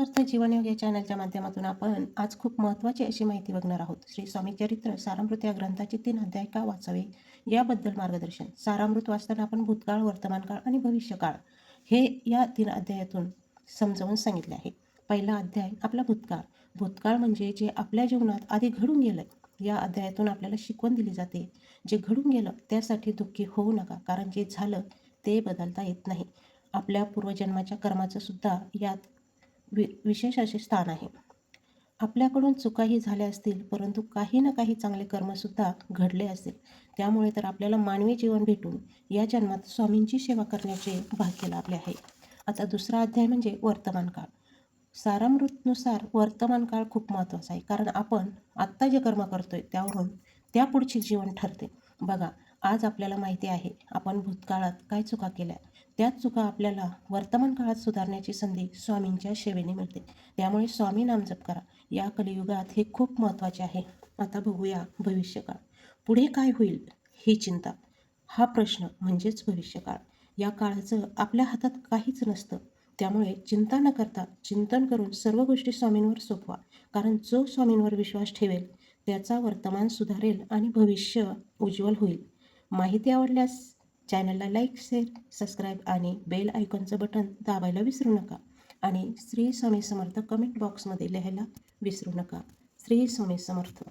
अर्थ जीवनयोग या चॅनलच्या माध्यमातून आपण आज खूप महत्त्वाची अशी माहिती बघणार आहोत. श्री स्वामी चरित्र सारामृत या ग्रंथाचे 3 अध्याय का वाचावे याबद्दल मार्गदर्शन. सारामृत वाचताना आपण भूतकाळ, वर्तमानकाळ आणि भविष्यकाळ हे या 3 अध्यायातून समजावून सांगितले आहे. पहिला अध्याय आपला भूतकाळ. भूतकाळ म्हणजे जे आपल्या जीवनात आधी घडून गेलं. या अध्यायातून आपल्याला शिकवण दिली जाते, जे घडून गेलं त्यासाठी दुःखी होऊ नका, कारण जे झालं ते बदलता येत नाही. आपल्या पूर्वजन्माच्या कर्माचं सुद्धा यात विशेष असे स्थान आहे. आपल्याकडून चुकाही झाल्या असतील, परंतु काही ना काही चांगले कर्मसुद्धा घडले असतील. त्यामुळे तर आपल्याला मानवी जीवन भेटून या जन्मात स्वामींची सेवा करण्याचे भाग्य लाभले आहे. आता दुसरा अध्याय म्हणजे वर्तमान काळ. सारामृतनुसार वर्तमान काळ खूप महत्त्वाचा आहे, कारण आपण आत्ता जे कर्म करतोय त्यावरून त्यापुढचे जीवन ठरते. बघा, आज आपल्याला माहिती आहे आपण भूतकाळात काय चुका केल्या, त्याच चुका आपल्याला वर्तमान काळात सुधारण्याची संधी स्वामींच्या सेवेने मिळते. त्यामुळे स्वामी नामजप करा. या कलियुगात हे खूप महत्त्वाचे आहे. आता बघूया भविष्यकाळ. पुढे काय होईल ही चिंता, हा प्रश्न म्हणजेच भविष्यकाळ. या काळाचं आपल्या हातात काहीच नसतं. त्यामुळे चिंता न करता चिंतन करून सर्व गोष्टी स्वामींवर सोपवा, कारण जो स्वामींवर विश्वास ठेवेल त्याचा वर्तमान सुधारेल आणि भविष्य उज्ज्वल होईल. माहिती आवडल्यास चॅनलला लाईक, शेअर, सबस्क्राईब आणि बेल आयकॉनचं बटन दाबायला विसरू नका. आणि श्री स्वामी समर्थ कमेंट बॉक्समध्ये लिहायला विसरू नका. श्री स्वामी समर्थ.